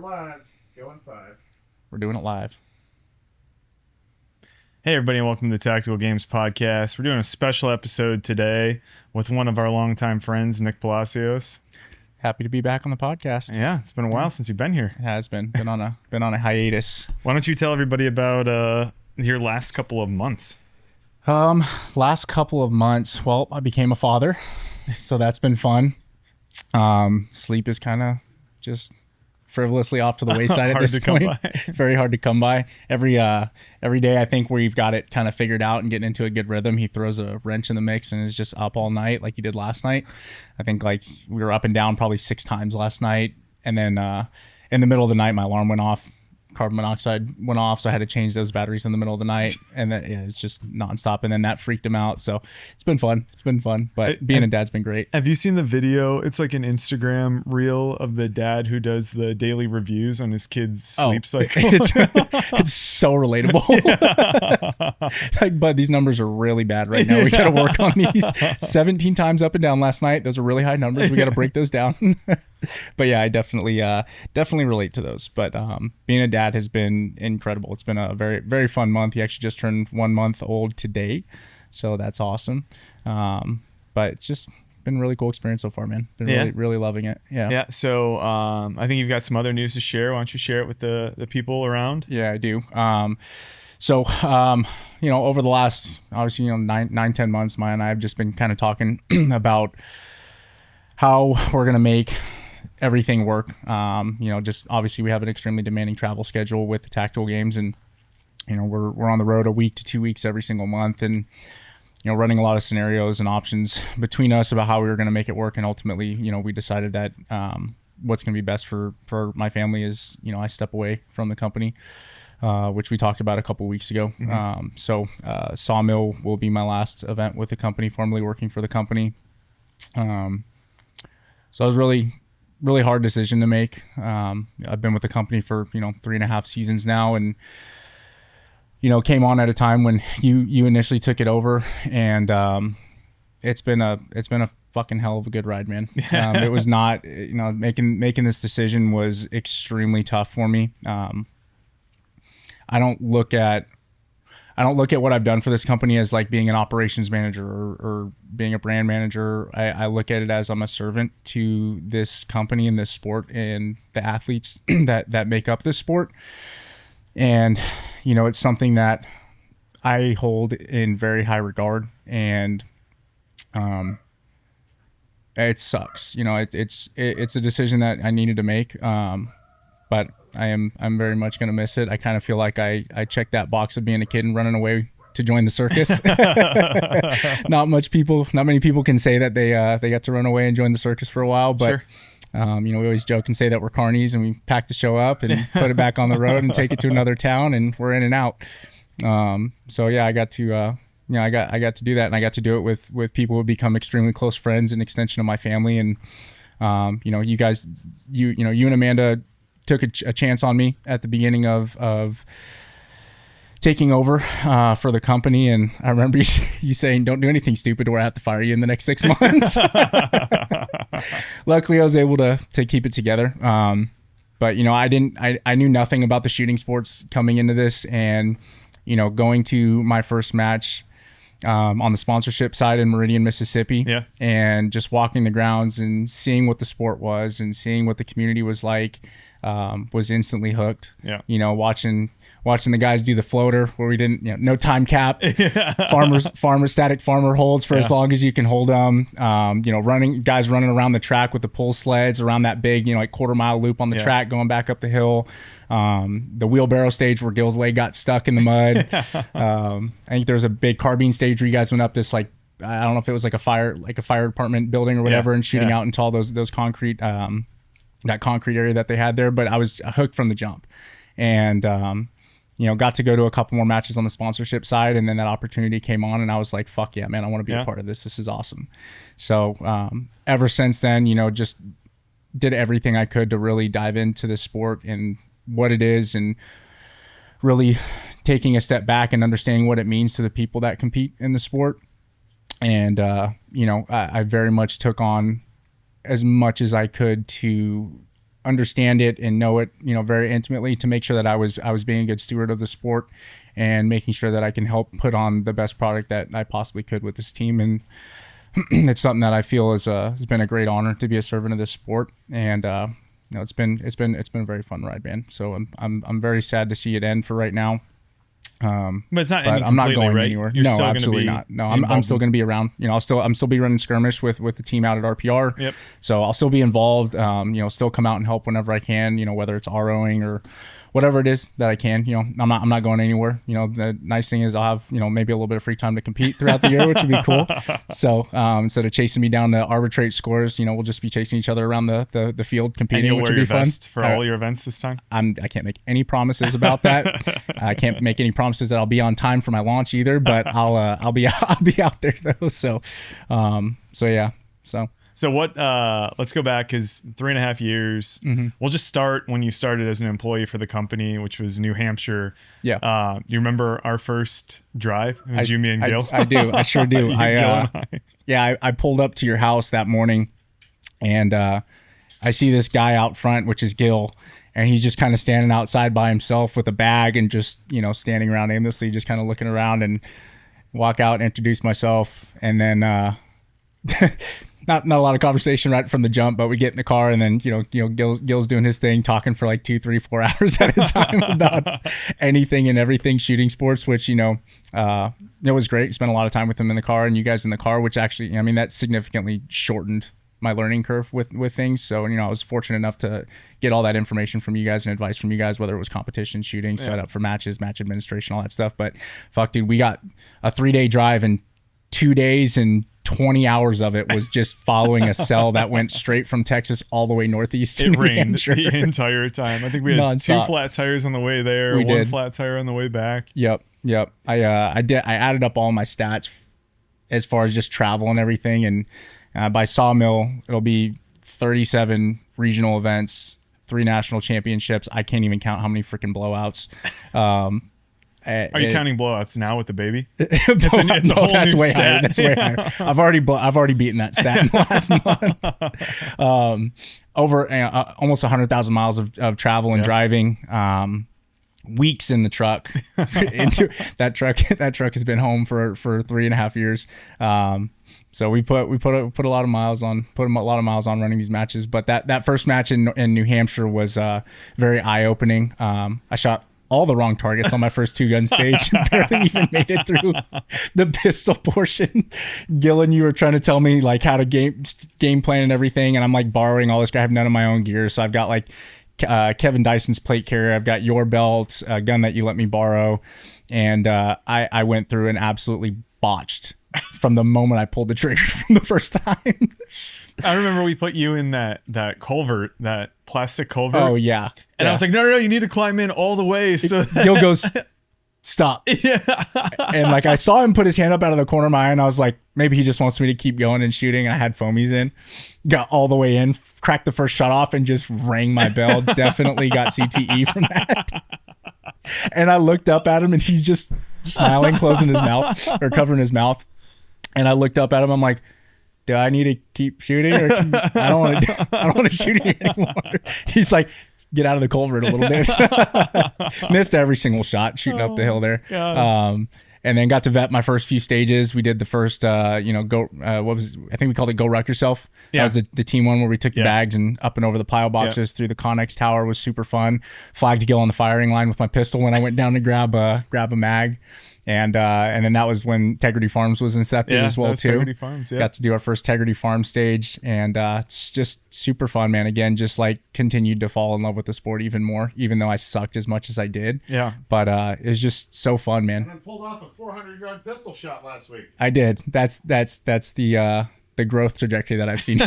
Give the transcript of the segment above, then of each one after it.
live. Going 5. We're doing it live. Hey everybody, and welcome to the Tactical Games Podcast. We're doing a special episode today with one of our longtime friends, Nick Palacios. Happy to be back on the podcast. Yeah, it's been a while since you've been here. It has been on a hiatus. Why don't you tell everybody about your last couple of months? Last couple of months, well, I became a father, so that's been fun. Sleep is kind of just frivolously off to the wayside at this point. Very hard to come by. Every day I think we've got it kind of figured out and getting into a good rhythm. He throws a wrench in the mix and is just up all night like he did last night. I think like we were up and down probably 6 times last night, and then in the middle of the night my alarm went off. Carbon monoxide went off, so I had to change those batteries in the middle of the night, and then it's just nonstop. And then that freaked him out. So it's been fun. But being a dad's been great. Have you seen the video? It's like an Instagram reel of the dad who does the daily reviews on his kid's sleep cycle. It's so relatable. Like, but these numbers are really bad right now. We got to work on these. 17 times up and down last night. Those are really high numbers. We got to break those down. But yeah, I definitely relate to those. But being a dad has been incredible. It's been a very, very fun month. He actually just turned 1 month old today, so that's awesome. But it's just been a really cool experience so far, man. Been really loving it. Yeah. So I think you've got some other news to share. Why don't you share it with the people around? Yeah, I do. So over the last, obviously, 9-10 months, Maya and I have just been kind of talking about how we're going to make everything work. Just obviously we have an extremely demanding travel schedule with the tactical games, and we're on the road a week to 2 weeks every single month, and running a lot of scenarios and options between us about how we were going to make it work. And ultimately, we decided that what's going to be best for my family is I step away from the company, which we talked about a couple weeks ago. Mm-hmm. Sawmill will be my last event with the company, formerly working for the company. So it was really hard decision to make. I've been with the company for 3.5 seasons now, and came on at a time when you initially took it over, and it's been a fucking hell of a good ride, man. It was not, making this decision was extremely tough for me. I don't look at what I've done for this company as like being an operations manager or being a brand manager. I look at it as I'm a servant to this company and this sport and the athletes that make up this sport. And, it's something that I hold in very high regard, and it sucks. It's a decision that I needed to make. But I'm very much going to miss it. I kind of feel like I checked that box of being a kid and running away to join the circus. Not many people can say that they got to run away and join the circus for a while, but sure. We always joke and say that we're carnies and we pack the show up and put it back on the road and take it to another town, and we're in and out. So yeah, I got to, I got to do that, and I got to do it with people who become extremely close friends and extension of my family. And, you guys, you and Amanda took a chance on me at the beginning of taking over for the company, and I remember you saying, "Don't do anything stupid or I have to fire you in the next 6 months." Luckily, I was able to keep it together. But I knew nothing about the shooting sports coming into this, and going to my first match on the sponsorship side in Meridian, Mississippi, and just walking the grounds and seeing what the sport was and seeing what the community was like. Was instantly hooked. Watching the guys do the floater where we didn't, no time cap, static farmer holds for as long as you can hold them. Running around the track with the pull sleds around that big, like 1/4-mile loop on the track going back up the hill. The wheelbarrow stage where Gill's leg got stuck in the mud. I think there was a big carbine stage where you guys went up this, like, I don't know if it was like a fire department building or whatever, and shooting out into all those concrete, that concrete area that they had there. But I was hooked from the jump, and got to go to a couple more matches on the sponsorship side, and then that opportunity came on, and I was like, fuck yeah, man, I want to be a part of this. This is awesome. So ever since then, just did everything I could to really dive into the sport and what it is, and really taking a step back and understanding what it means to the people that compete in the sport. And I very much took on as much as I could to understand it and know it, very intimately, to make sure that I was being a good steward of the sport and making sure that I can help put on the best product that I possibly could with this team. And it's something that I feel has been a great honor to be a servant of this sport. And it's been a very fun ride, man. So I'm very sad to see it end for right now. But it's not. But I'm not going right? anywhere. You're No, still absolutely not. No, I'm still going to be around. I'm still be running skirmish with the team out at RPR. Yep. So I'll still be involved. Still come out and help whenever I can. Whether it's ROing or whatever it is that I can. I'm not going anywhere. The nice thing is I'll have maybe a little bit of free time to compete throughout the year, which would be cool. So instead of chasing me down to arbitrate scores, we'll just be chasing each other around the field competing, and you'll which wear would be your fun vest for all your events this time. I can't make any promises about that. I can't make any promises that I'll be on time for my launch either. But I'll be out there though. So yeah. So what? Let's go back, because 3.5 years. Mm-hmm. We'll just start when you started as an employee for the company, which was New Hampshire. Yeah. You remember our first drive? It was you, me, and Gil. I do. I sure do. Gil and I. Yeah. I pulled up to your house that morning, and I see this guy out front, which is Gil, and he's just kind of standing outside by himself with a bag and just standing around aimlessly, just kind of looking around. And walk out, introduce myself, and then. Not a lot of conversation right from the jump, but we get in the car, and then Gil's doing his thing, talking for like 2, 3, 4 hours at a time about anything and everything shooting sports, which it was great. Spent a lot of time with him in the car, and you guys in the car, which actually that significantly shortened my learning curve with things. So I was fortunate enough to get all that information from you guys and advice from you guys, whether it was competition shooting, set up for matches, match administration, all that stuff. But fuck, dude, we got a 3-day drive in 2 days, and 20 hours of it was just following a cell that went straight from Texas all the way northeast to It New rained Hampshire. the entire time. I think we had Non-stop. 2 flat tires on the way there, We one did. flat tire on the way back. Yep. I added up all my stats as far as just travel and everything, and by Sawmill it'll be 37 regional events, 3 national championships. I can't even count how many freaking blowouts. Are you counting blowouts now with the baby? It's a whole that's new way stat. higher. That's way higher. I've already beaten that stat in the last month. Over almost 100,000 miles of travel and driving. Weeks in the truck. That truck has been home for 3.5 years. So we put a lot of miles on running these matches. But that first match in New Hampshire was very eye opening. I shot all the wrong targets on my first 2-gun stage and barely even made it through the pistol portion. Gil and you were trying to tell me like how to game plan and everything, and I'm like borrowing all this. I have none of my own gear, so I've got like Kevin Dyson's plate carrier. I've got your belt, a gun that you let me borrow, and I went through and absolutely botched from the moment I pulled the trigger from the first time. I remember we put you in that culvert, that plastic culvert. Oh yeah. And I was like, no, you need to climb in all the way. So Gil goes, stop. Yeah. And like I saw him put his hand up out of the corner of my eye, and I was like, maybe he just wants me to keep going and shooting. I had foamies in, got all the way in, cracked the first shot off, and just rang my bell. Definitely got CTE from that. And I looked up at him, and he's just smiling, closing his mouth or covering his mouth. And I looked up at him. I'm like, do I need to keep shooting, or I don't want to shoot you anymore? He's like, get out of the culvert a little bit. Missed every single shot shooting up the hill there. And then got to vet my first few stages. We did the first, I think we called it Go Ruck Yourself. Yeah. That was the team one where we took the bags and up and over the pile boxes through the Connex Tower. Was super fun. Flagged Gil on the firing line with my pistol when I went down to grab a mag. And then that was when Integrity Farms was incepted as well too. Integrity Farms, Got to do our first Integrity Farm stage, and it's just super fun, man. Again, just like continued to fall in love with the sport even more, even though I sucked as much as I did. Yeah. But it was just so fun, man. And I pulled off a 400-yard pistol shot last week. I did. That's the growth trajectory that I've seen.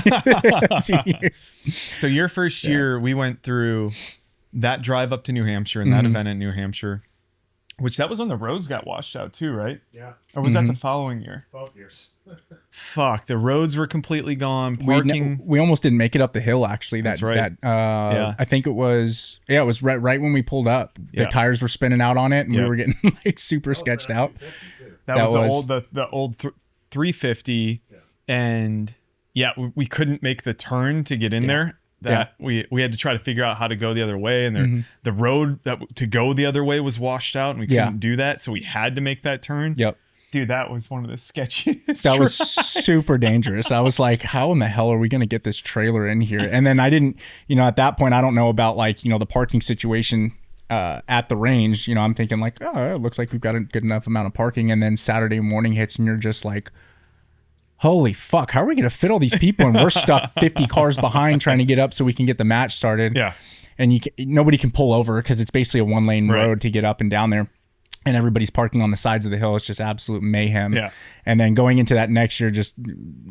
Here. So your first year, we went through that drive up to New Hampshire and that event in New Hampshire. Which that was when the roads got washed out too, right? Yeah. Or was that the following year? Both years. Fuck, the roads were completely gone. Parking. We almost didn't make it up the hill. Actually, That's right. I think it was right when we pulled up. Yeah. The tires were spinning out on it, and Yeah. we were getting like super sketched out. That was the old 350, and we couldn't make the turn to get in there. that we had to try to figure out how to go the other way, and the road to go the other way was washed out, and we couldn't do that, so we had to make that turn. Yep. Dude, that was one of the sketchiest. That was super dangerous. I was like, how in the hell are we going to get this trailer in here? And then I didn't, at that point, I don't know about like, the parking situation at the range. I'm thinking like, oh, it looks like we've got a good enough amount of parking. And then Saturday morning hits and you're just like, holy fuck, how are we going to fit all these people? And we're stuck 50 cars behind trying to get up so we can get the match started. Yeah. And nobody can pull over because it's basically a 1-lane road to get up and down there. And everybody's parking on the sides of the hill. It's just absolute mayhem. Yeah. And then going into that next year, just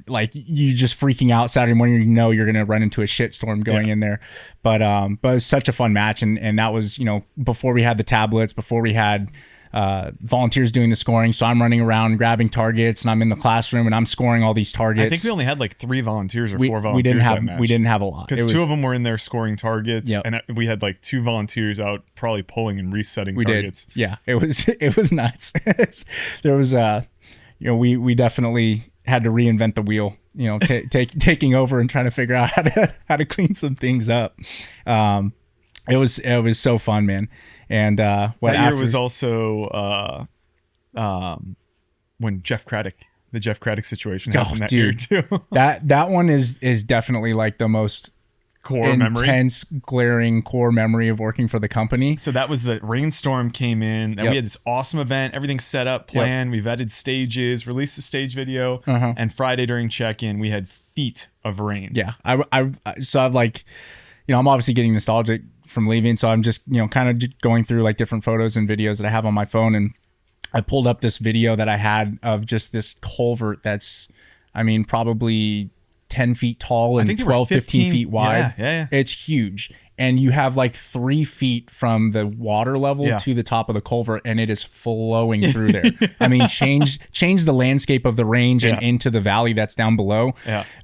like you just freaking out Saturday morning, you're going to run into a shitstorm going in there. But it was such a fun match. And that was, before we had the tablets, before we had volunteers doing the scoring. So I'm running around grabbing targets, and I'm in the classroom and I'm scoring all these targets. I think we only had like 3 volunteers or 4 volunteers that match. We didn't have a lot. Because 2 of them were in there scoring targets, and we had like 2 volunteers out probably pulling and resetting targets. Yeah, it was nuts. There was we definitely had to reinvent the wheel. Taking over and trying to figure out how to clean some things up. It was so fun, man. And that year was also when the Jeff Craddock situation happened that year too. that one is definitely like the most intense, glaring core memory of working for the company. So that was the rainstorm came in, and we had this awesome event, everything set up, planned. We vetted stages, released the stage video, and Friday during check-in we had feet of rain. Yeah, so I've like, I'm obviously getting nostalgic from leaving, so I'm just kind of going through like different photos and videos that I have on my phone, and I pulled up this video that I had of just this culvert that's probably 10 feet tall and 12 15 feet wide. Yeah. It's huge, and you have like 3 feet from the water level to the top of the culvert, and it is flowing through there. Change the landscape of the range and into the valley that's down below.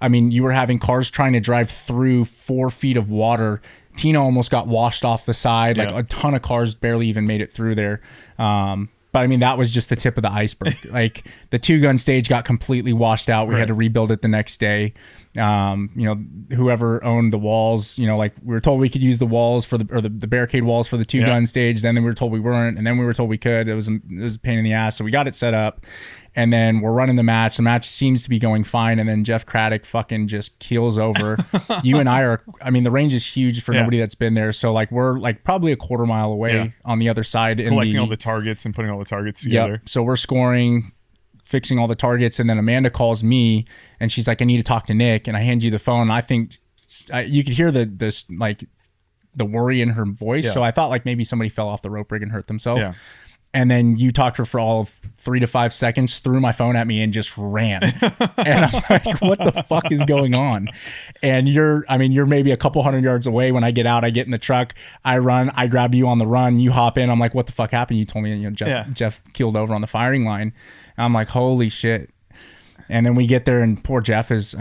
You were having cars trying to drive through 4 feet of water. Tina almost got washed off the side. Like a ton of cars barely even made it through there. But that was just the tip of the iceberg. Like the 2-gun stage got completely washed out. We had to rebuild it the next day. Whoever owned the walls, like we were told we could use the walls for the barricade walls for the 2-gun stage. Then we were told we weren't, and then we were told we could. It was a pain in the ass. So we got it set up. And then we're running the match. The match seems to be going fine. And then Jeff Craddock fucking just keels over. You and I are, the range is huge for nobody that's been there. So like we're like probably a quarter mile away on the other side. Collecting all the targets and putting all the targets together. Yep. So we're scoring, fixing all the targets. And then Amanda calls me and she's like, I need to talk to Nick. And I hand you the phone. And I think you could hear the worry in her voice. Yeah. So I thought like maybe somebody fell off the rope rig and hurt themselves. Yeah. And then you talked to her for all of 3 to 5 seconds, threw my phone at me and just ran. And I'm like, what the fuck is going on? And you're maybe a couple hundred yards away. When I get out, I get in the truck, I run, I grab you on the run, you hop in. I'm like, what the fuck happened? You told me, Jeff keeled over on the firing line. And I'm like, holy shit. And then we get there and poor Jeff is,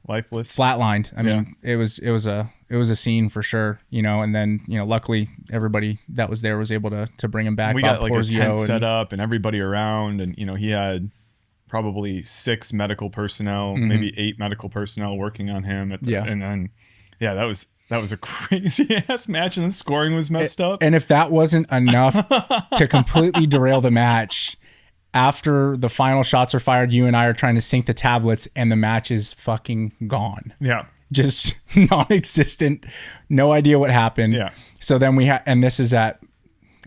lifeless, flatlined. It was a scene for sure, and then, luckily everybody that was there was able to bring him back. We got like a tent set up and everybody around, and, he had probably 6 medical personnel, maybe 8 medical personnel working on him. And then, that was a crazy ass match, and then scoring was messed up. And if that wasn't enough to completely derail the match, after the final shots are fired, you and I are trying to sync the tablets and the match is fucking gone. Yeah. Just non-existent. No idea what happened. Yeah. So then and this is at,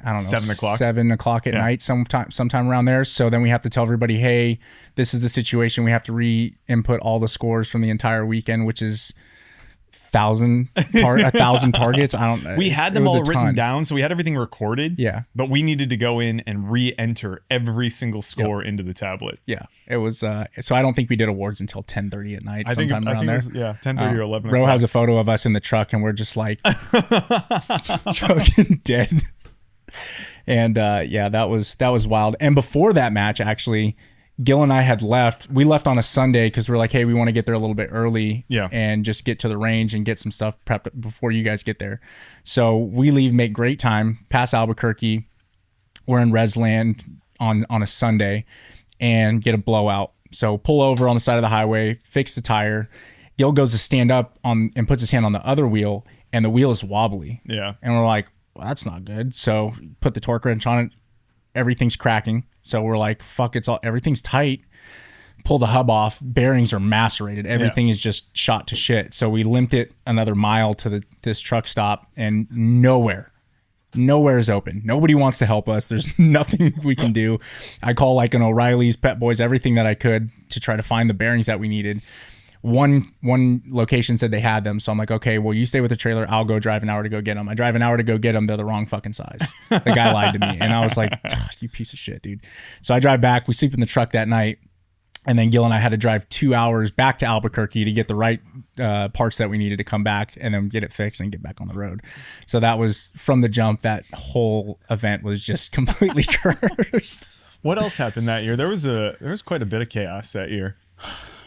I don't know, 7 o'clock at night, sometime around there. So then we have to tell everybody, hey, this is the situation. We have to re-input all the scores from the entire weekend, which is 1,000 targets. I don't know. We had them all written down, so we had everything recorded. Yeah. But we needed to go in and re-enter every single score into the tablet. Yeah. It was so I don't think we did awards until 10:30 at night. I think around there. It was, 10:30 or 11. Ro has a photo of us in the truck, and we're just like fucking dead. And that was wild. And before that match, actually, Gil and I had left. We left on a Sunday because we're like, hey, we want to get there a little bit early and just get to the range and get some stuff prepped before you guys get there. So we leave, make great time, pass Albuquerque. We're in Resland on a Sunday and get a blowout. So pull over on the side of the highway, fix the tire, Gil goes to stand up on and puts his hand on the other wheel, and the wheel is wobbly. Yeah. And we're like, well, that's not good. So put the torque wrench on it. Everything's cracking. So we're like, fuck, everything's tight. Pull the hub off. Bearings are macerated. Everything is just shot to shit. So we limped it another mile to this truck stop, and nowhere is open. Nobody wants to help us. There's nothing we can do. I call like an O'Reilly's, Pep Boys, everything that I could to try to find the bearings that we needed. One location said they had them. So I'm like, okay, well, you stay with the trailer. I'll go drive an hour to go get them. I drive an hour to go get them. They're the wrong fucking size. The guy lied to me. And I was like, you piece of shit, dude. So I drive back. We sleep in the truck that night. And then Gil and I had to drive 2 hours back to Albuquerque to get the right parts that we needed to come back and then get it fixed and get back on the road. So that was from the jump. That whole event was just completely cursed. What else happened that year? There was quite a bit of chaos that year.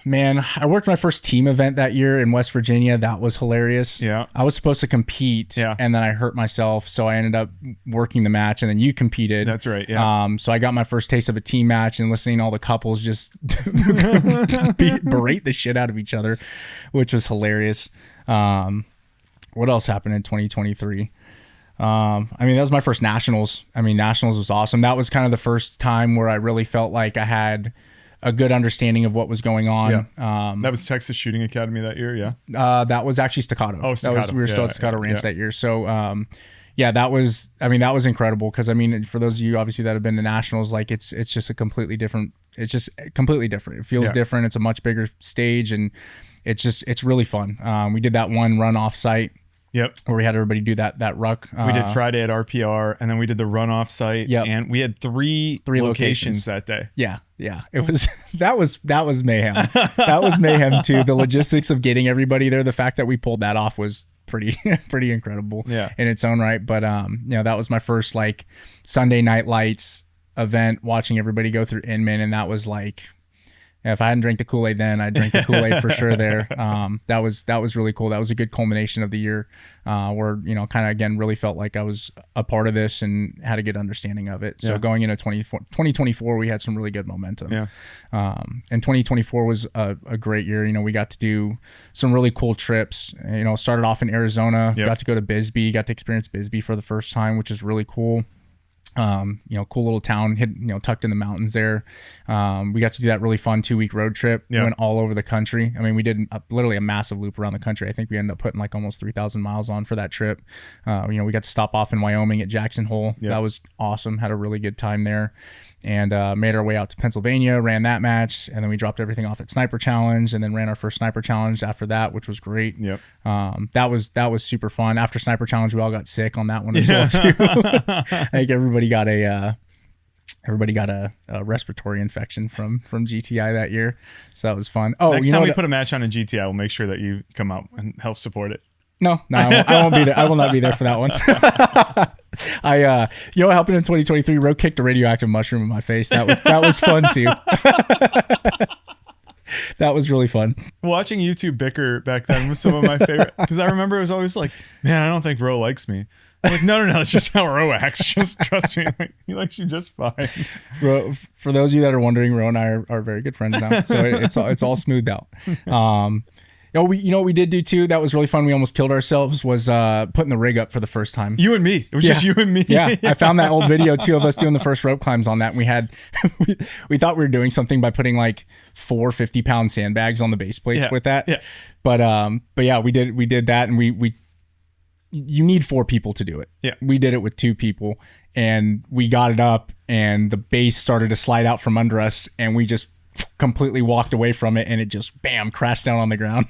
Man, I worked my first team event that year in West Virginia. That was hilarious. Yeah. I was supposed to compete, and then I hurt myself, so I ended up working the match, and then you competed. That's right, yeah. So I got my first taste of a team match and listening to all the couples just berate the shit out of each other, which was hilarious. What else happened in 2023? I mean, that was my first nationals. I mean, nationals was awesome. That was kind of the first time where I really felt like I had a good understanding of what was going on. Yeah. That was Texas Shooting Academy that year. Yeah. That was actually Staccato. Oh, Staccato. We were still at Staccato Ranch that year. So, that was incredible. Cause I mean, for those of you obviously that have been to nationals, like it's just a completely different, it's just completely different. It feels different. It's a much bigger stage, and it's really fun. We did that one run off site. Yep. Where we had everybody do that ruck. We did Friday at RPR, and then we did the runoff site. Yep. And we had three locations that day. Yeah. Yeah. It was, that was mayhem. That was mayhem too. The logistics of getting everybody there, the fact that we pulled that off was pretty incredible in its own right. But, that was my first like Sunday night lights event, watching everybody go through Inman. And that was like, if I hadn't drank the Kool-Aid then, I'd drink the Kool-Aid for sure there. That was really cool. That was a good culmination of the year where, kind of, again, really felt like I was a part of this and had a good understanding of it. So going into 2024, we had some really good momentum. Yeah. And 2024 was a great year. We got to do some really cool trips. Started off in Arizona, got to go to Bisbee, got to experience Bisbee for the first time, which is really cool. Cool little town tucked in the mountains there. We got to do that really fun 2-week road trip. We went all over the country. I mean, we did literally a massive loop around the country. I think we ended up putting like almost 3,000 miles on for that trip. We got to stop off in Wyoming at Jackson Hole. That was awesome. Had a really good time there. And made our way out to Pennsylvania, ran that match, and then we dropped everything off at Sniper Challenge, and then ran our first Sniper Challenge after that, which was great. Yep. That was super fun. After Sniper Challenge, we all got sick on that one as well too. I think everybody got a respiratory infection from GTI that year, so that was fun. Oh, next time we put a match on in GTI, we'll make sure that you come out and help support it. No, I won't be there. I will not be there for that one. What happened in 2023? Ro kicked a radioactive mushroom in my face. That was fun too. That was really fun. Watching you two bicker back then was some of my favorite, because I remember it was always like, man, I don't think Ro likes me. I'm like, no, it's just how Ro acts. Just trust me, he likes you just fine. Ro, for those of you that are wondering, Ro and I are very good friends now, so it's all smoothed out. What we did do too that was really fun, we almost killed ourselves, was putting the rig up for the first time. You and me. It was just you and me. Yeah. I found that old video too of us doing the first rope climbs on that, and we had we thought we were doing something by putting like 4 50-pound sandbags on the base plates with that. Yeah. But yeah, we did that, and we you need 4 people to do it. Yeah. We did it with 2 people, and we got it up, and the base started to slide out from under us, and we just completely walked away from it, and it just crashed down on the ground.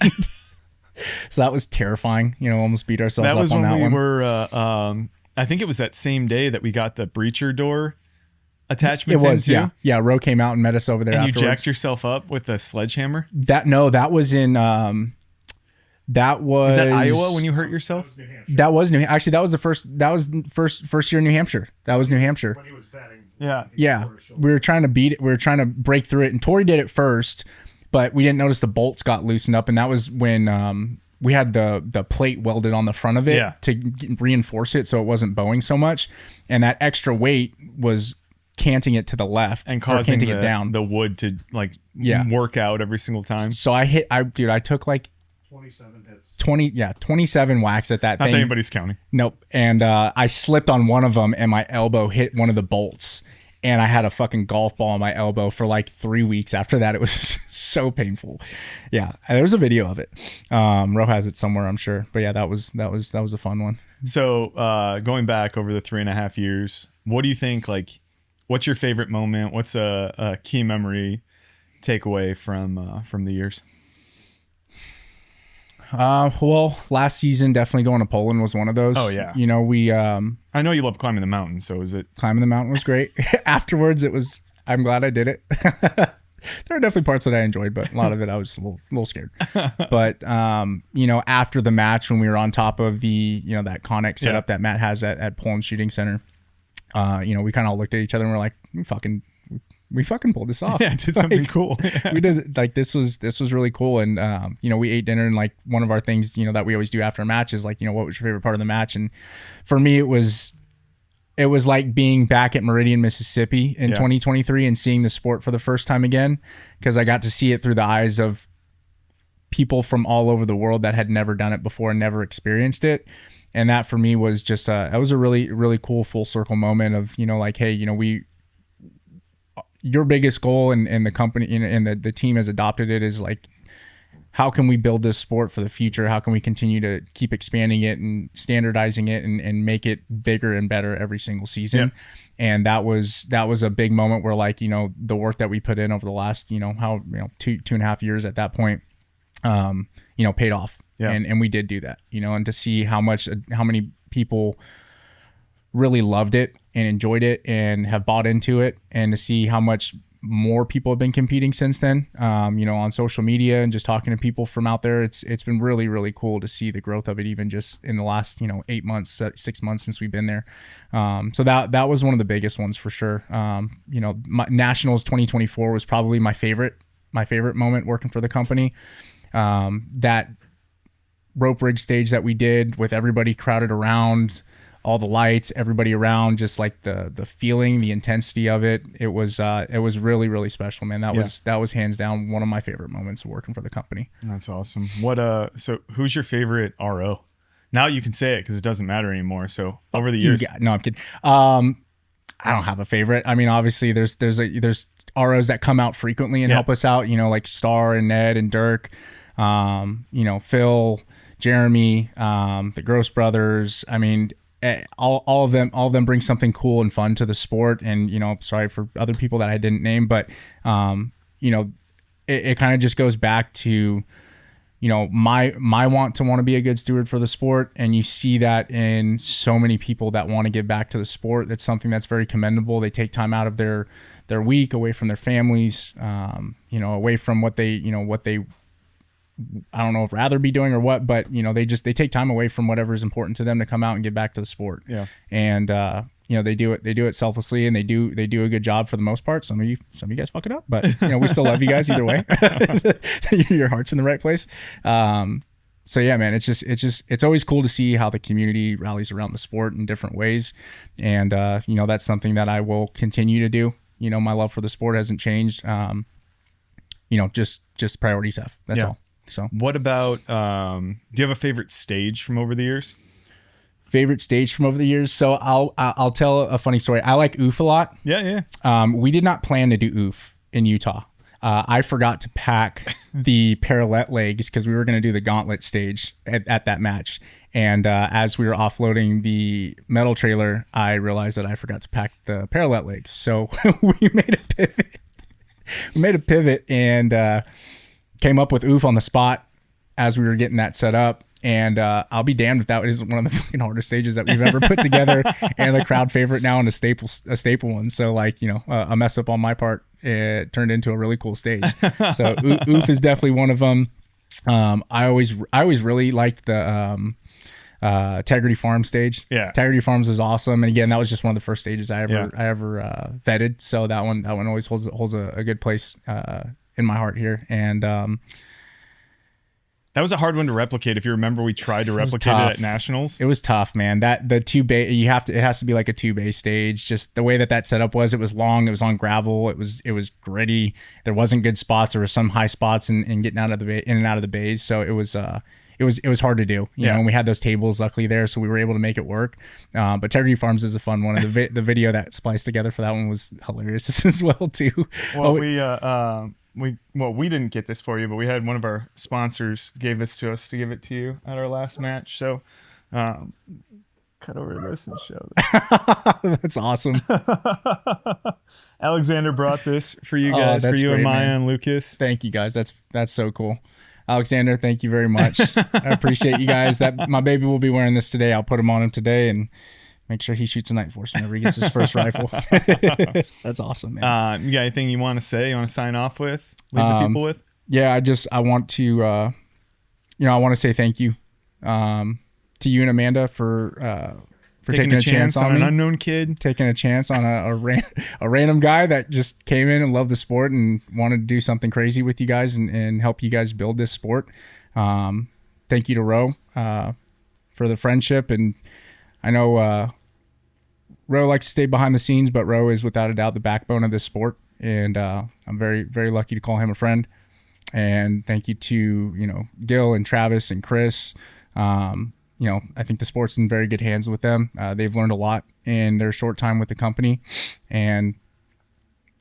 So that was terrifying. Almost beat ourselves up on that one. That was when we were I think it was that same day that we got the breacher door attachments. It was into. Yeah. Ro came out and met us over there, and afterwards. You jacked yourself up with a sledgehammer. That was in was that Iowa when you hurt yourself? That was New Hampshire. Actually, that was the first year in New Hampshire. That was New Hampshire. When he was betting. Yeah. We were trying to beat it. We were trying to break through it, and Tori did it first, but we didn't notice the bolts got loosened up, and that was when we had the plate welded on the front of it to reinforce it so it wasn't bowing so much, and that extra weight was canting it to the left and causing it down. The wood to work out every single time. So I took like 27 hits. 27 whacks at that Not thing. that anybody's counting. Nope. And I slipped on one of them and my elbow hit one of the bolts. And I had a fucking golf ball on my elbow for like 3 weeks after that. It was so painful. Yeah, there's a video of it. Ro has it somewhere, I'm sure. But yeah, that was a fun one. So going back over the 3.5 years, what do you think? Like, what's your favorite moment? What's a key memory takeaway from the years? Well, last season definitely going to Poland was one of those. Oh yeah. You know, we I know you love climbing the mountain, so is it climbing the mountain was great. Afterwards I'm glad I did it. There are definitely parts that I enjoyed, but a lot of it I was a little scared. But you know, after the match when we were on top of the, you know, that Connex setup that Matt has at Poland Shooting Center, you know, we kind of looked at each other and we're like, we fucking pulled this off. Yeah, did something cool. Yeah. We did, like, this was really cool. And you know, we ate dinner, and like one of our things, you know, that we always do after a match is like, you know, what was your favorite part of the match? And for me, it was like being back at Meridian, Mississippi in 2023 and seeing the sport for the first time again, because I got to see it through the eyes of people from all over the world that had never done it before and never experienced it. And that for me was just that was a really, really cool full circle moment of, you know, like, hey, you know, your biggest goal and the company and the team has adopted it is like, how can we build this sport for the future? How can we continue to keep expanding it and standardizing it and make it bigger and better every single season? Yep. And that was a big moment where, like, you know, the work that we put in over the last, you know, 2.5 years at that point, you know, paid off. Yeah. And we did do that, you know, and to see how many people really loved it and enjoyed it and have bought into it, and to see how much more people have been competing since then, you know, on social media and just talking to people from out there. It's been really, really cool to see the growth of it, even just in the last, you know, 8 months, 6 months since we've been there. So that was one of the biggest ones for sure. You know, Nationals 2024 was probably my favorite moment working for the company. That rope rig stage that we did with everybody crowded around, all the lights, everybody around, just like the feeling, the intensity of it. It was really, really special, man. That was hands down one of my favorite moments of working for the company. That's awesome. So who's your favorite RO? Now you can say it because it doesn't matter anymore. So over the years, no, I'm kidding. I don't have a favorite. I mean, obviously there's ROs that come out frequently and help us out, you know, like Star and Ned and Dirk, you know, Phil, Jeremy, the Gross brothers. I mean, all of them bring something cool and fun to the sport. And, you know, sorry for other people that I didn't name, but, you know, it kind of just goes back to, you know, my want to be a good steward for the sport. And you see that in so many people that want to give back to the sport. That's something that's very commendable. They take time out of their week away from their families, you know, away from what they I don't know if rather be doing or what, but, you know, they take time away from whatever is important to them to come out and give back to the sport. Yeah. And, you know, they do it selflessly, and they do a good job for the most part. Some of you guys fuck it up, but, you know, we still love you guys either way. Your heart's in the right place. So yeah, man, it's always cool to see how the community rallies around the sport in different ways. And, you know, that's something that I will continue to do. You know, my love for the sport hasn't changed. You know, just priorities have, that's all. So what about, do you have a favorite stage from over the years? Favorite stage from over the years? So I'll tell a funny story. I like OOF a lot. Yeah. We did not plan to do OOF in Utah. I forgot to pack the parallel legs because we were going to do the gauntlet stage at that match. And as we were offloading the metal trailer, I realized that I forgot to pack the parallel legs. So we made a pivot and came up with OOF on the spot as we were getting that set up. And I'll be damned if that is one of the fucking hardest stages that we've ever put together, and a crowd favorite now, and a staple one. So, like, you know, a mess up on my part, it turned into a really cool stage. So OOF is definitely one of them. I always really liked the Integrity Farm stage. Yeah, Integrity Farms is awesome. And again, that was just one of the first stages I ever vetted. So that one always holds a good place in my heart here. And That was a hard one to replicate. If you remember, we tried to replicate it at nationals. It was tough, man. That the it has to be like a 2-bay stage. Just the way that setup was, it was long. It was on gravel. It was gritty. There wasn't good spots. There were some high spots in getting out of the bay, in and out of the bays. So it was hard to do. You know, and we had those tables luckily there, so we were able to make it work. But Integrity Farms is a fun one. And the video that spliced together for that one was hilarious as well too. Well, we didn't get this for you, but we had one of our sponsors gave this to us to give it to you at our last match. So cut over this and show that. That's awesome. Alexander brought this for you guys, for you great, and Maya and Lucas. Thank you guys. That's so cool. Alexander, thank you very much. I appreciate you guys. That my baby will be wearing this today. I'll put him on him today and make sure he shoots a Night Force whenever he gets his first rifle. That's awesome, man. You got anything you want to say? You want to sign off with? Leave the people with? Yeah, I want to, I want to say thank you to you and Amanda for taking a chance on an unknown kid, taking a chance on a random guy that just came in and loved the sport and wanted to do something crazy with you guys and help you guys build this sport. Thank you to Ro for the friendship, and I know Ro likes to stay behind the scenes, but Ro is without a doubt the backbone of this sport, and I'm very, very lucky to call him a friend. And thank you to Gil and Travis and Chris. I think the sport's in very good hands with them. They've learned a lot in their short time with the company, and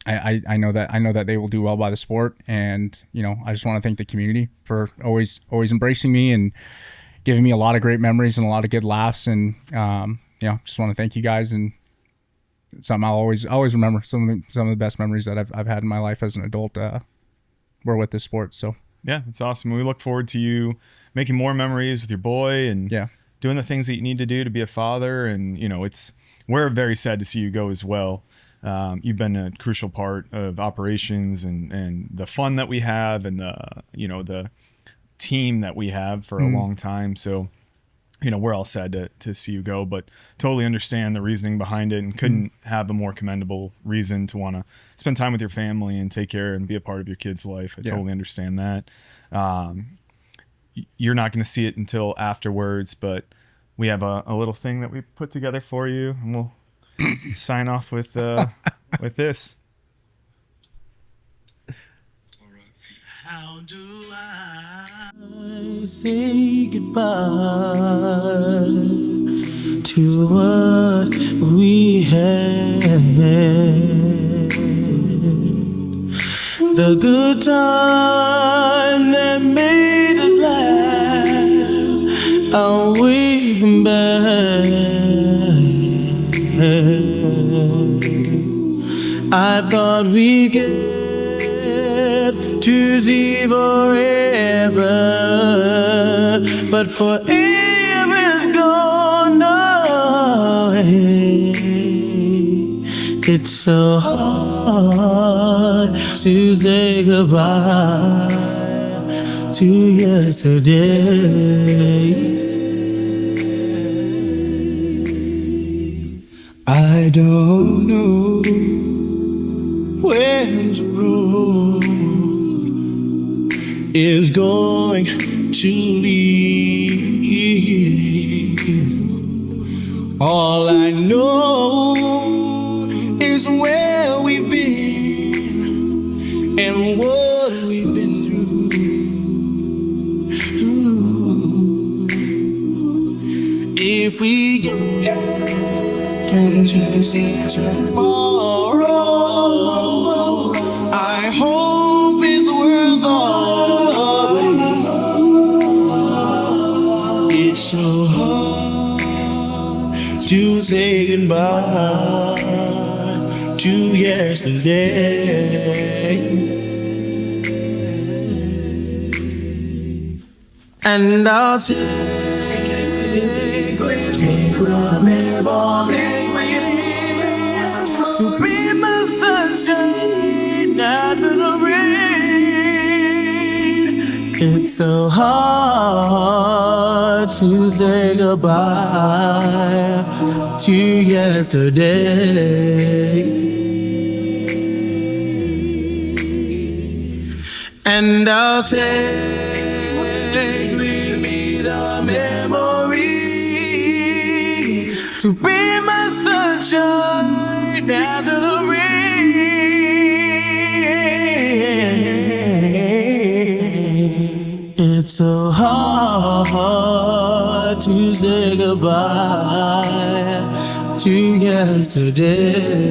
I know that they will do well by the sport. And I just want to thank the community for always embracing me and giving me a lot of great memories and a lot of good laughs. And just want to thank you guys, and something I'll always remember. Some of the best memories that I've had in my life as an adult were with this sport. So yeah, it's awesome. We look forward to you making more memories with your boy and doing the things that you need to do to be a father. And we're very sad to see you go as well. You've been a crucial part of operations and the fun that we have and the team that we have for a long time. So we're all sad to see you go, but totally understand the reasoning behind it, and couldn't have a more commendable reason to want to spend time with your family and take care and be a part of your kid's life. I totally understand that. You're not going to see it until afterwards, but we have a little thing that we put together for you, and we'll sign off with this. How do I say goodbye to what we had? The good time that made us laugh, I'll wait them back. I thought we'd get to see forever, but forever's gone away. It's so hard to say goodbye to yesterday. I don't know when the road is going to lead. All I know is where we've been and what we've been through. If we get to see tomorrow, I hope it's worth all the wait. It's so hard to say goodbye to yesterday. And I'll take the memories to be my sunshine after the rain. It's so hard to say goodbye to yesterday. And I'll say to be my sunshine after the rain. It's so hard to say goodbye to yesterday.